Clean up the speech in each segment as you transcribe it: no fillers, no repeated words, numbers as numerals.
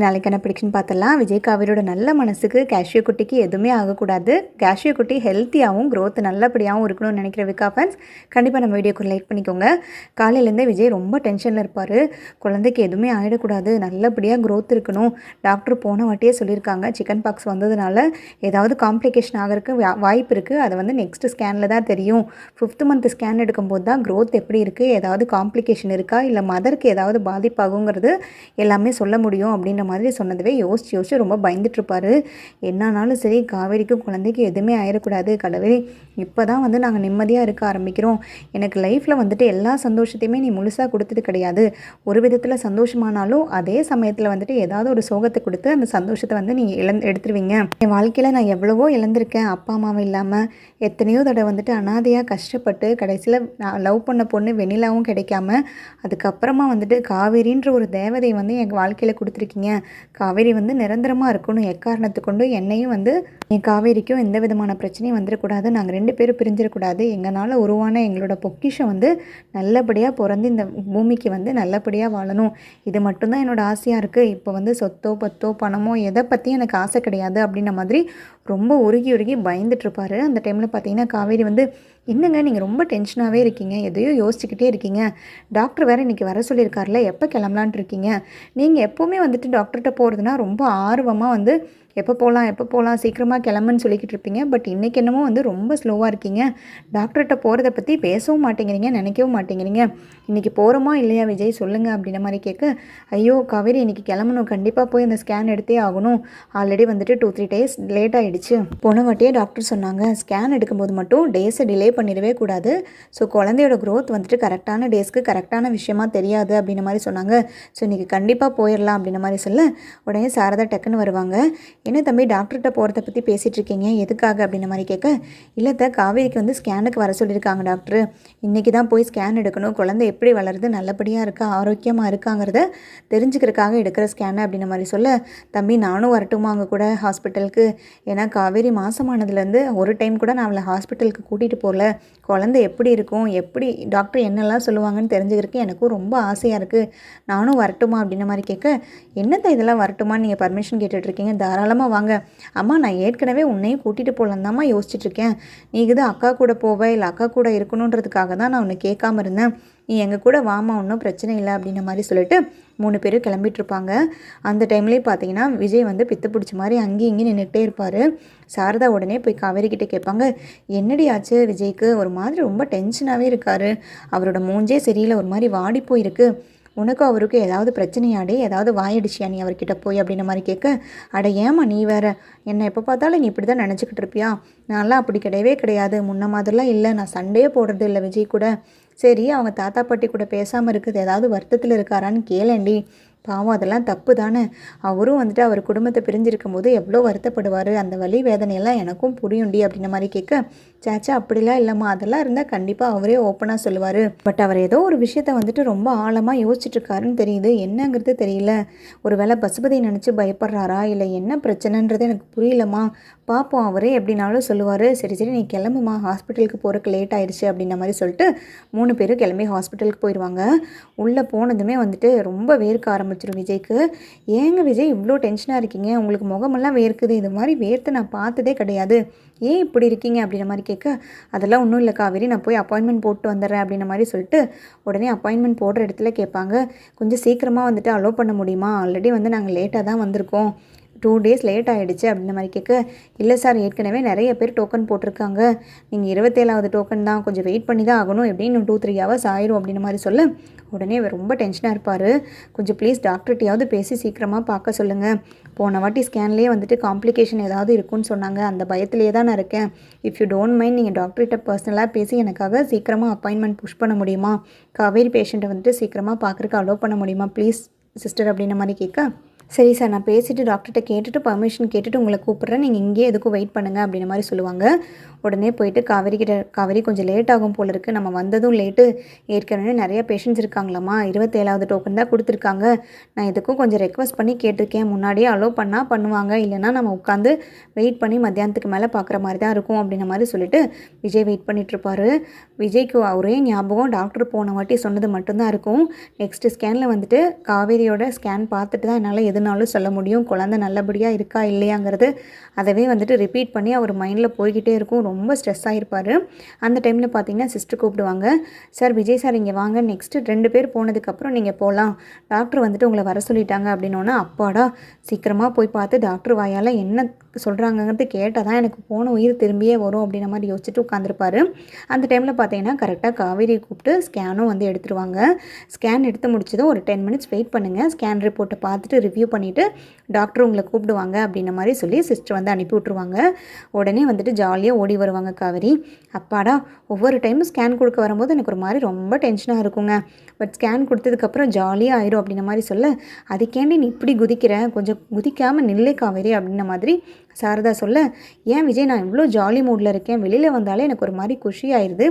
நாளைக்கு என்ன பிடிக்குன்னு பார்த்தலாம். விஜய் காவேரியோட நல்ல மனசுக்கு கேஷ்யூ குட்டிக்கு எதுவுமே ஆகக்கூடாது. கேஷ்யூ குட்டி ஹெல்த்தியாகவும் க்ரோத் நல்லபடியாகவும் இருக்கணும்னு நினைக்கிற விகா ஃபேன்ஸ் கண்டிப்பாக நம்ம வீடியோக்கு லைக் பண்ணிக்கோங்க. காலையிலேருந்தே விஜய் ரொம்ப டென்ஷனில் இருப்பார். குழந்தைக்கு எதுவுமே ஆகிடக்கூடாது, நல்லபடியாக க்ரோத் இருக்கணும். டாக்டர் போன வாட்டியே சொல்லியிருக்காங்க, சிக்கன் பாக்ஸ் வந்ததுனால ஏதாவது காம்ப்ளிகேஷன் ஆகிறதுக்கு வாய்ப்பு இருக்குது. அது வந்து நெக்ஸ்ட் ஸ்கேனில் தான் தெரியும். 5th மந்த் ஸ்கேன் எடுக்கும்போது தான் க்ரோத் எப்படி இருக்குது, ஏதாவது காம்ப்ளிகேஷன் இருக்கா, இல்லை மதருக்கு ஏதாவது பாதிப்பாகுங்கிறது எல்லாமே சொல்ல முடியும் அப்படின்ற மாதிரி சொன்னதுவே யோசிச்சு ரொம்ப பயந்துட்டுருப்பார். என்னானாலும் சரி, காவேரிக்கும் குழந்தைக்கு எதுவுமே ஆயிடக்கூடாது கடவுளே, இப்போ தான் வந்து நாங்கள் நிம்மதியாக இருக்க ஆரம்பிக்கிறோம். எனக்கு லைஃப்பில் வந்துட்டு எல்லா சந்தோஷத்தையுமே நீ முழுசாக கொடுத்தது கிடையாது. ஒரு விதத்தில் சந்தோஷமானாலும் அதே சமயத்தில் வந்துட்டு ஏதாவது ஒரு சோகத்தை கொடுத்து அந்த சந்தோஷத்தை வந்து நீ எடுத்துருவீங்க. என் வாழ்க்கையில் நான் எவ்வளவோ இழந்திருக்கேன். அப்பா அம்மாவும் இல்லாமல் எத்தனையோ தடவை வந்துட்டு அனாதையாக கஷ்டப்பட்டு கடைசியில் நான் லவ் பண்ண பொண்ணு வெண்ணிலாவும் கிடைக்காம, அதுக்கப்புறமா வந்துட்டு காவேரின்ற ஒரு தேவதை வந்து எங்கள் வாழ்க்கையில் கொடுத்துருக்கீங்க. காவேரி வந்து நிரந்தரமாக இருக்கணும். எக்காரணத்தை கொண்டு என்னையும் வந்து என் காவேரிக்கும் எந்த விதமான பிரச்சனையும் வந்துடக்கூடாது. நாங்கள் 2 பேரும் பிரிஞ்சிடக்கூடாது. எங்களால் உருவான எங்களோட பொக்கிஷம் வந்து நல்லபடியாக பிறந்து இந்த பூமிக்கு வந்து நல்லபடியாக வாழணும். இது மட்டும்தான் என்னோடய ஆசையாக இருக்குது. இப்போ வந்து சொத்தோ பத்தோ பணமோ எதை பற்றியும் எனக்கு ஆசை கிடையாது அப்படின்ன மாதிரி ரொம்ப உருகி பயந்துட்டுருப்பார். அந்த டைமில் பார்த்தீங்கன்னா காவேரி வந்து, என்னங்க நீங்கள் ரொம்ப டென்ஷனாகவே இருக்கீங்க, எதையோ யோசிச்சுக்கிட்டே இருக்கீங்க, டாக்டர் வேறு இன்றைக்கி வர சொல்லியிருக்காருல, எப்போ கிளம்பலான்ட்டு இருக்கீங்க? நீங்கள் எப்போவுமே வந்துட்டு டாக்டர்கிட்ட போகிறதுனா ரொம்ப ஆர்வமாக வந்து எப்போ போகலாம் சீக்கிரமாக கிளம்புன்னு சொல்லிக்கிட்டு இருப்பீங்க. பட் இன்றைக்கி என்னமோ வந்து ரொம்ப ஸ்லோவாக இருக்கீங்க. டாக்டர்கிட்ட போகிறத பற்றி பேசவும் மாட்டேங்கிறீங்க, நினைக்கவும் மாட்டேங்கிறீங்க. இன்றைக்கி போகிறோமா இல்லையா விஜய் சொல்லுங்கள் அப்படின்ற மாதிரி கேட்க, ஐயோ காவேரி இன்றைக்கி கிளம்பணும், கண்டிப்பாக போய் அந்த ஸ்கேன் எடுத்தே ஆகணும். ஆல்ரெடி வந்துட்டு 2-3 டேஸ் லேட் ஆகிடுச்சு. போன வாட்டியே டாக்டர் சொன்னாங்க, ஸ்கேன் எடுக்கும்போது மட்டும் டேஸை டிலே பண்ணிடவே கூடாது. ஸோ குழந்தையோட க்ரோத் வந்துட்டு கரெக்டான டேஸ்க்கு கரெக்டான விஷயமா தெரியாது அப்படின்ற மாதிரி சொன்னாங்க. ஸோ இன்றைக்கி கண்டிப்பாக போயிடலாம் அப்படின்ற மாதிரி சொல்ல, உடனே சாரதா டக்குன்னு வருவாங்க. என்ன தம்பி டாக்டர்கிட்ட போகிறத பற்றி பேசிகிட்டு இருக்கீங்க, எதுக்காக அப்படின்ற மாதிரி கேட்க, இல்லைத்த காவேரிக்கு வந்து ஸ்கேனுக்கு வர சொல்லியிருக்காங்க டாக்டர். இன்றைக்கி தான் போய் ஸ்கேன் எடுக்கணும். குழந்தை எப்படி வளருது, நல்லபடியாக இருக்கா, ஆரோக்கியமாக இருக்காங்கிறத தெரிஞ்சுக்கிறதுக்காக எடுக்கிற ஸ்கேனு அப்படின்ற மாதிரி சொல்ல, தம்பி நானும் வரட்டுமா அங்கே கூட ஹாஸ்பிட்டலுக்கு? ஏன்னா காவேரி மாதமானதுலேருந்து ஒரு டைம் கூட நான் அவளை ஹாஸ்பிட்டலுக்கு கூட்டிகிட்டு போகல. குழந்தை எப்படி இருக்கும், எப்படி டாக்டர் என்னெல்லாம் சொல்லுவாங்கன்னு தெரிஞ்சுக்கிறதுக்கு எனக்கும் ரொம்ப ஆசையாக இருக்குது. நானும் வரட்டுமா அப்படின்ற மாதிரி கேட்க, என்னத்தை இதெல்லாம் வரட்டுமா நீங்கள் பர்மிஷன் கேட்டுட்ருக்கீங்க, தாராளமாக வாங்க. அம்மா நான் ஏற்கனவே உன்னையும் கூட்டிகிட்டு போகலான்னு தான்மா யோசிச்சுட்ருக்கேன். நீ இது அக்கா கூட போவ இல்லை அக்கா கூட இருக்கணுன்றதுக்காக தான் நான் உன்னை கேட்காம இருந்தேன். நீ எங்கள் கூட வாமா, ஒன்றும் பிரச்சனை இல்லை அப்படின்ற மாதிரி சொல்லிட்டு 3 பேரும் கிளம்பிட்டுருப்பாங்க. அந்த டைம்லேயே பார்த்தீங்கன்னா விஜய் வந்து பித்து பிடிச்ச மாதிரி அங்கேயும் இங்கேயும் நின்றுட்டே இருப்பார். சாரதா உடனே போய் காவேரி கிட்டே கேட்பாங்க, என்னடி ஆச்சு விஜய்க்கு, ஒரு மாதிரி ரொம்ப டென்ஷனாகவே இருக்கார், அவரோட மூஞ்சே சரியில்லை, ஒரு மாதிரி வாடி போயிருக்கு, உனக்கும் அவருக்கும் ஏதாவது பிரச்சனையாடி, ஏதாவது வாயடிச்சியா நீ அவர்கிட்ட போய் அப்படின்ற மாதிரி கேட்க, அட ஏமா நீ வேறு, என்னை எப்போ பார்த்தாலும் நீ இப்படி தான் நினச்சிக்கிட்டு இருப்பியா? நான்லாம் அப்படி கிடையவே கிடையாது, முன்ன மாதிரிலாம் இல்லை, நான் சண்டையே போடுறது இல்லை விஜய் கூட. சரி, அவங்க தாத்தா பாட்டி கூட பேசாமல் இருக்குது ஏதாவது வருத்தத்தில் இருக்காரான்னு கேளேண்டி, பாவம் அதெல்லாம் தப்பு தானே. அவரும் வந்துட்டு அவர் குடும்பத்தை பிரிஞ்சிருக்கும் போது எவ்வளோ வருத்தப்படுவார், அந்த வலி வேதனையெல்லாம் எனக்கும் புரியும்டி அப்படின்ற மாதிரி கேட்க, சாச்சா அப்படிலாம் இல்லைம்மா, அதெல்லாம் இருந்தால் கண்டிப்பாக அவரே ஓப்பனாக சொல்லுவார். பட் அவர் ஏதோ ஒரு விஷயத்த வந்துட்டு ரொம்ப ஆழமாக யோசிச்சுட்ருக்காருன்னு தெரியுது, என்னங்கிறது தெரியல. ஒரு வேளை பசுபதி நினச்சி பயப்படுறாரா, இல்லை என்ன பிரச்சனைன்றது எனக்கு புரியலம்மா, பார்ப்போம், அவரே எப்படினாலும் சொல்லுவார். சரி நீ கிளம்புமா, ஹாஸ்பிட்டலுக்கு போகிறதுக்கு லேட் ஆயிடுச்சு அப்படின்ற மாதிரி சொல்லிட்டு 3 பேரும் கிளம்பி ஹாஸ்பிட்டலுக்கு போயிடுவாங்க. உள்ளே போனதுமே வந்துட்டு ரொம்ப வேர்க்க ஆரம்பிச்சிடும் விஜய்க்கு. ஏங்க விஜய் இவ்வளோ டென்ஷனாக இருக்கீங்க, உங்களுக்கு முகமெல்லாம் வேர்க்குது, இது மாதிரி வேர்த்து நான் பார்த்ததே கிடையாது, ஏன் இப்படி இருக்கீங்க அப்படின்ற மாதிரி கேட்க, அதெல்லாம் ஒன்றும் இல்லை காவேரி, நான் போய் அப்பாயின்மெண்ட் போட்டு வந்துடுறேன் அப்படின்ற மாதிரி சொல்லிட்டு உடனே அப்பாயின்மெண்ட் போடுற இடத்துல கேட்பாங்க, கொஞ்சம் சீக்கிரமாக வந்துட்டு அலோவ் பண்ண முடியுமா, ஆல்ரெடி வந்து நாங்கள் லேட்டாக தான் வந்திருக்கோம், 2 டேஸ் லேட் ஆகிடுச்சு அப்படின்ற மாதிரி கேட்க, இல்லை சார் ஏற்கனவே நிறைய பேர் டோக்கன் போட்டிருக்காங்க, நீங்கள் 27வது டோக்கன் தான், கொஞ்சம் வெயிட் பண்ணி தான் ஆகணும், எப்படின்னு 2-3 ஹவர்ஸ் ஆயிரும் அப்படின்ற மாதிரி சொல்ல, உடனே ரொம்ப டென்ஷனாக இருப்பார். கொஞ்சம் ப்ளீஸ் டாக்டர்கிட்டையாவது பேசி சீக்கிரமாக பார்க்க சொல்லுங்கள், போன வாட்டி ஸ்கேன்லேயே வந்துட்டு காம்ப்ளிகேஷன் ஏதாவது இருக்குன்னு சொன்னாங்க, அந்த பயத்திலே தான் நான் இருக்கேன். இஃப் யூ டோன்ட் மைண்ட் நீங்கள் டாக்டர்கிட்ட பர்சனலாக பேசி எனக்காக சீக்கிரமாக அப்பாயின்மெண்ட் புஷ் பண்ண முடியுமா, காவேரி பேஷண்ட்டை வந்துட்டு சீக்கிரமாக பார்க்குறக்கு அலோவ் பண்ண முடியுமா ப்ளீஸ் சிஸ்டர் அப்படின்ற மாதிரி கேட்க, சரி சார் நான் பேசிவிட்டு டாக்டர்கிட்ட கேட்டுட்டு பர்மிஷன் கேட்டுட்டு உங்களை கூப்பிட்றேன், நீங்கள் இங்கேயே எதுக்கும் வெயிட் பண்ணுங்கள் அப்படின்ற மாதிரி சொல்லுவாங்க. உடனே போயிட்டு காவேரி கொஞ்சம் லேட் ஆகும் போல இருக்குது, நம்ம வந்ததும் லேட்டு, ஏற்கனவே நிறைய பேஷண்ட்ஸ் இருக்காங்களாம்மா, 27வது டோக்கன் தான் கொடுத்துருக்காங்க, நான் இதுக்கும் கொஞ்சம் ரெக்வஸ்ட் பண்ணி கேட்டிருக்கேன், முன்னாடியே அலோவ் பண்ணால் பண்ணுவாங்க, இல்லைனா நம்ம உட்காந்து வெயிட் பண்ணி மத்தியானத்துக்கு மேலே பார்க்குற மாதிரி தான் இருக்கும் அப்படின்ற மாதிரி சொல்லிட்டு விஜய் வெயிட் பண்ணிகிட்ருப்பார். விஜய்க்கு ஒரே ஞாபகம் டாக்டர் போன வாட்டி சொன்னது மட்டும்தான் இருக்கும். நெக்ஸ்ட்டு ஸ்கேனில் வந்துட்டு காவேரியோட ஸ்கேன் பார்த்துட்டு தான் என்னால் எதுனாலும் சொல்ல முடியும். குழந்தை நல்லபடியாக இருக்கா இல்லையாங்கிறது அதவே வந்துட்டு ரிப்பீட் பண்ணி அவர் மைண்டில் போய்கிட்டே இருக்கும். ரொம்ப ஸ்ட்ரெஸ் ஆகிருப்பார். அந்த டைமில் பார்த்தீங்கன்னா சிஸ்டர் கூப்பிடுவாங்க. சார் விஜய் சார் இங்கே வாங்க, நெக்ஸ்ட்டு 2 பேர் போனதுக்கப்புறம் நீங்கள் போகலாம், டாக்டர் வந்துட்டு உங்களை வர சொல்லிட்டாங்க அப்படின்னோன்னா, அப்பாடா சீக்கிரமாக போய் பார்த்து டாக்டர் வாயால் என்ன சொல்கிறாங்கங்கிறது கேட்டால் தான் எனக்கு போன உயிர் திரும்பியே வரும் அப்படின்ற மாதிரி யோசிச்சுட்டு உட்காந்துருப்பாரு. அந்த டைமில் பார்த்தீங்கன்னா கரெக்டாக காவேரி கூப்பிட்டு ஸ்கேனும் வந்து எடுத்துருவாங்க. ஸ்கேன் எடுத்து முடிச்சதும் ஒரு 10 மினிட்ஸ் வெயிட் பண்ணுங்கள், ஸ்கேன் ரிப்போர்ட்டை பார்த்துட்டு ரிவ்யூ பண்ணிவிட்டு டாக்டர் உங்களை கூப்பிடுவாங்க அப்படின்ற மாதிரி சொல்லி சிஸ்டர் வந்து அனுப்பி விட்ருவாங்க. உடனே வந்துட்டு ஜாலியாக ஓடி வருவாங்க காவேரி. அப்பாடா ஒவ்வொரு டைமும் ஸ்கேன் கொடுக்க வரும்போது எனக்கு ஒரு மாதிரி ரொம்ப டென்ஷனாக இருக்குங்க, பட் ஸ்கேன் கொடுத்ததுக்கப்புறம் ஜாலியாக ஆயிரும் அப்படின்ற மாதிரி சொல்ல, அதுக்கேண்டி நீ இப்படி குதிக்கிற, கொஞ்சம் குதிக்காமல் நில்லை காவேரி அப்படின்ன மாதிரி சாரதா சொல்ல, ஏன் விஜய் நான் இவ்வளோ ஜாலி மூடில் இருக்கேன், வெளியில் வந்தாலே எனக்கு ஒரு மாதிரி குஷி ஆயிடுது,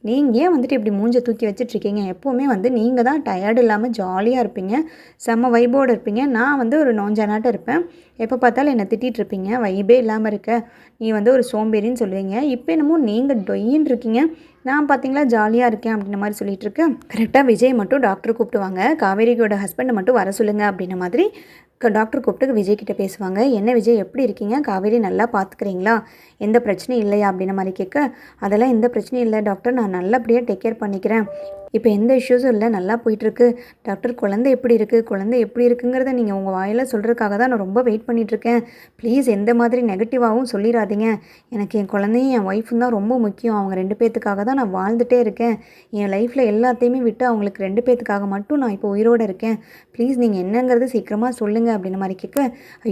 நீங்கள் ஏன் வந்துட்டு இப்படி மூஞ்சை தூக்கி வச்சிட்ருக்கீங்க, எப்போவுமே வந்து நீங்கள் தான் டயர்டு இல்லாமல் ஜாலியாக இருப்பீங்க, செம்ம வைபோடு இருப்பீங்க, நான் வந்து ஒரு நோஞ்சானாட்டம் இருப்பேன், எப்போ பார்த்தாலும் என்னை திட்டிகிட்டு இருப்பீங்க, வைபே இல்லாமல் இருக்க, நீ வந்து ஒரு சோம்பேறின்னு சொல்லுவீங்க, இப்போ என்னமோ நீங்கள் டொய்யின்னு இருக்கீங்க, நான் பார்த்தீங்களா ஜாலியாக இருக்கேன் அப்படின்ற மாதிரி சொல்லிட்டு இருக்கேன். கரெக்டாக விஜய் மட்டும் டாக்டர் கூப்பிட்டுவாங்க, காவேரியோட ஹஸ்பண்டை மட்டும் வர சொல்லுங்கள் அப்படின்ற மாதிரி டாக்டர் கூப்பிட்டு விஜய் கிட்டே பேசுவாங்க. என்ன விஜய் எப்படி இருக்கீங்க, காவேரி நல்லா பார்த்துக்கிறீங்களா, எந்த பிரச்சனையும் இல்லையா அப்படின்ற மாதிரி கேட்க, அதெல்லாம் எந்த பிரச்சனையும் இல்லை டாக்டர், நான் நல்லபடியாக டேக் கேர் பண்ணிக்கிறேன், இப்போ எந்த இஷ்யூஸும் இல்லை, நல்லா போயிட்டுருக்கு டாக்டர், குழந்தை எப்படி இருக்குது, குழந்தை எப்படி இருக்குங்கிறத நீங்கள் உங்கள் வாயில் சொல்கிறதுக்காக தான் நான் ரொம்ப வெயிட் பண்ணிகிட்ருக்கேன், ப்ளீஸ் எந்த மாதிரி நெகட்டிவாகவும் சொல்லிடாதீங்க, எனக்கு என் குழந்தையும் என் ஒய்ஃபும் தான் ரொம்ப முக்கியம், அவங்க 2 பேர்த்துக்காக தான் நான் வாழ்ந்துகிட்டே இருக்கேன், என் லைஃப்பில் எல்லாத்தையுமே விட்டு அவங்களுக்கு 2 பேர்த்துக்காக மட்டும் நான் இப்போ உயிரோடு இருக்கேன், ப்ளீஸ் நீங்கள் என்னங்கிறது சீக்கிரமாக சொல்லுங்கள் அப்படின்ற மாதிரி கேட்க,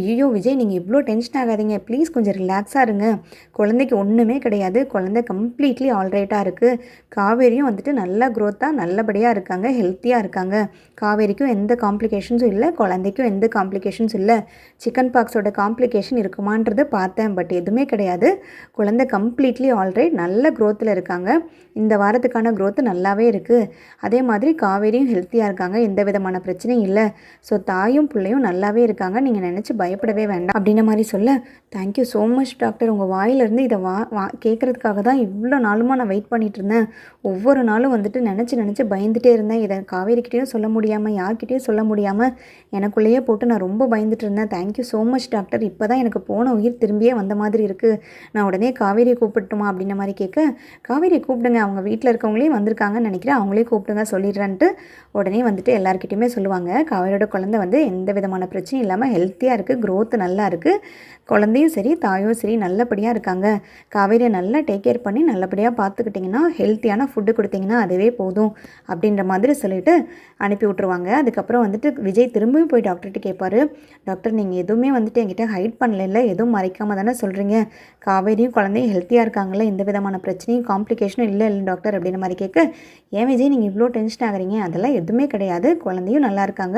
ஐயோ விஜய் நீங்கள் இவ்வளோ டென்ஷன் ஆகாதீங்க, ப்ளீஸ் கொஞ்சம் ரிலாக்ஸாக இருங்க, குழந்தைக்கு ஒன்றுமே கிடையாது, குழந்தை கம்ப்ளீட்லி ஆல்ரைட்டாக இருக்குது, காவேரியும் வந்துட்டு நல்லா க்ரோத்தாக நல்லபடியாக இருக்காங்க, ஹெல்த்தியாக இருக்காங்க, காவேரிக்கும் எந்த காம்ப்ளிகேஷன்ஸும் இல்லை, குழந்தைக்கும் எந்த காம்ப்ளிகேஷன்ஸும் இல்லை, சிக்கன் பாக்ஸோட காம்ப்ளிகேஷன் இருக்குமான்றது பார்த்தேன், பட் எதுவுமே கிடையாது, குழந்தை கம்ப்ளீட்லி ஆல்ரைட் நல்ல க்ரோத்தில் இருக்காங்க, இந்த வாரத்துக்கான க்ரோத்து நல்லாவே இருக்குது, அதே மாதிரி காவேரியும் ஹெல்த்தியாக இருக்காங்க, எந்த விதமான பிரச்சனையும் இல்லை, ஸோ தாயும் பிள்ளையும் நல்லாவே இருக்காங்க, நீங்கள் நினச்சி பயப்படவே வேண்டாம் அப்படின்ற மாதிரி சொல்ல, தேங்க்யூ ஸோ மச் டாக்டர், உங்கள் வாயிலிருந்து இதை கேட்குறதுக்காக தான் இவ்வளோ நாளுமா நான் வெயிட் பண்ணிகிட்டு இருந்தேன், ஒவ்வொரு நாளும் வந்துட்டு நினச்சி பயந்துகிட்டே இருந்தேன், இதை காவேரிக்கிட்டேயும் சொல்ல முடியாமல் யார்கிட்டையும் சொல்ல முடியாமல் எனக்குள்ளேயே போட்டு நான் ரொம்ப பயந்துட்டு இருந்தேன், தேங்க்யூ ஸோ மச் டாக்டர், இப்போ தான் எனக்கு போன உயிர் திரும்பியே வந்த மாதிரி இருக்குது, நான் உடனே காவேரியை கூப்பிட்டுமா அப்படின்ற மாதிரி கேட்க, காவேரியை கூப்பிடுங்க, அவங்க வீட்டில் இருக்கவங்களையும் வந்திருக்காங்கன்னு நினைக்கிறேன், அவங்களே கூப்பிடுங்க சொல்லிடுறேன்ட்டு உடனே வந்துட்டு எல்லாருக்கிட்டையுமே சொல்லுவாங்க. காவேரியோட குழந்தை வந்து எந்த விதமான பிரச்சனையும் இல்லாமல் ஹெல்த்தியாக இருக்குது, க்ரோத்து நல்லா இருக்குது, குழந்தையும் சரி தாயும் சரி நல்லபடியாக இருக்காங்க, காவேரியை நல்லா டேக் கேர் பண்ணி நல்லபடியாக பார்த்துக்கிட்டிங்கன்னா ஹெல்த்தியான ஃபுட்டு கொடுத்தீங்கன்னா அதுவே போதும் அப்படின்ற மாதிரி சொல்லிவிட்டு அனுப்பி விட்ருவாங்க. அதுக்கப்புறம் வந்துட்டு விஜய் திரும்பியும் போய் டாக்டர்கிட்ட கேட்பார், டாக்டர் நீங்கள் எதுவுமே வந்துட்டு என்கிட்ட ஹைட் பண்ணல, எதுவும் மறைக்காமல் தானே சொல்கிறீங்க, காவேரியும் குழந்தையும் ஹெல்த்தியாக இருக்காங்களே, எந்த விதமான பிரச்சனையும் காம்ப்ளிகேஷனும் இல்லை டாக்டர் அப்படின்ற மாதிரி கேட்க, ஏன் விஜய் நீங்கள் இவ்வளோ டென்ஷன் ஆகுறீங்க, அதெல்லாம் எதுவுமே கிடையாது, குழந்தையும் நல்லா இருக்காங்க,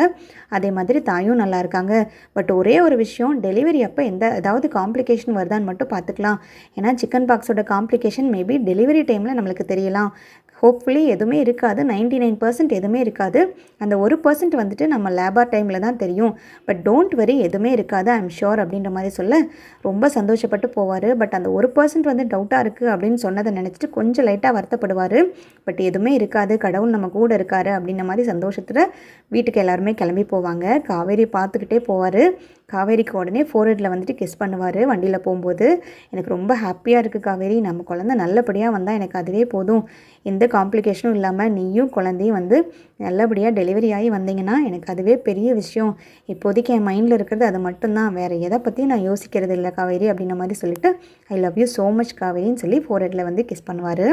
அதே மாதிரி தாயும் நல்லா இருக்காங்க, பட் ஒரே ஒரு விஷயம், டெலிவரி அப்போ ஏதாவது காம்ப்ளிகேஷன் வருதான்னு மட்டும் பார்த்துக்கலாம், ஏன்னா சிக்கன் பாக்ஸோட காம்ப்ளிகேஷன் மேபி டெலிவரி டைமில் நம்மளுக்கு தெரியலாம், ஹோப்ஃபுல்லி எதுவுமே இருக்காது, 99% எதுவுமே இருக்காது, அந்த 1% வந்துட்டு நம்ம லேபார் டைமில் தான் தெரியும், பட் டோன்ட் வரி எதுவுமே இருக்காது, ஐ எம் ஷோர் அப்படின்ற மாதிரி சொல்ல ரொம்ப சந்தோஷப்பட்டு போவார். பட் அந்த 1% வந்து டவுட்டாக இருக்குது அப்படின்னு சொன்னதை நினச்சிட்டு கொஞ்சம் லைட்டாக வருத்தப்படுவார், பட் எதுவுமே இருக்காது, கடவுள் நம்ம கூட இருக்காரு அப்படின்ற மாதிரி சந்தோஷத்தில் வீட்டுக்கு எல்லாருமே கிளம்பி போவாங்க. காவேரி பார்த்துக்கிட்டே போவார். காவேரிக்கு உடனே ஃபோர்ஹெட்டில் வந்துட்டு கிஸ் பண்ணுவார் வண்டியில் போகும்போது. எனக்கு ரொம்ப ஹாப்பியாக இருக்குது காவேரி, நம்ம குழந்தை நல்லபடியாக வந்தால் எனக்கு அதுவே போதும், எந்த காம்ப்ளிகேஷனும் இல்லாமல் நீயும் குழந்தையும் வந்து நல்லபடியாக டெலிவரி ஆகி வந்தீங்கன்னா எனக்கு அதுவே பெரிய விஷயம், இப்போதைக்கு என் மைண்டில் இருக்கிறது அது மட்டும்தான், வேறு எதை பற்றியும் நான் யோசிக்கிறது இல்லை காவேரி அப்படின்ற மாதிரி சொல்லிவிட்டு I love you so much காவேரின்னு சொல்லி ஃபோர்ஹெட்டில் வந்து கிஸ் பண்ணுவார்.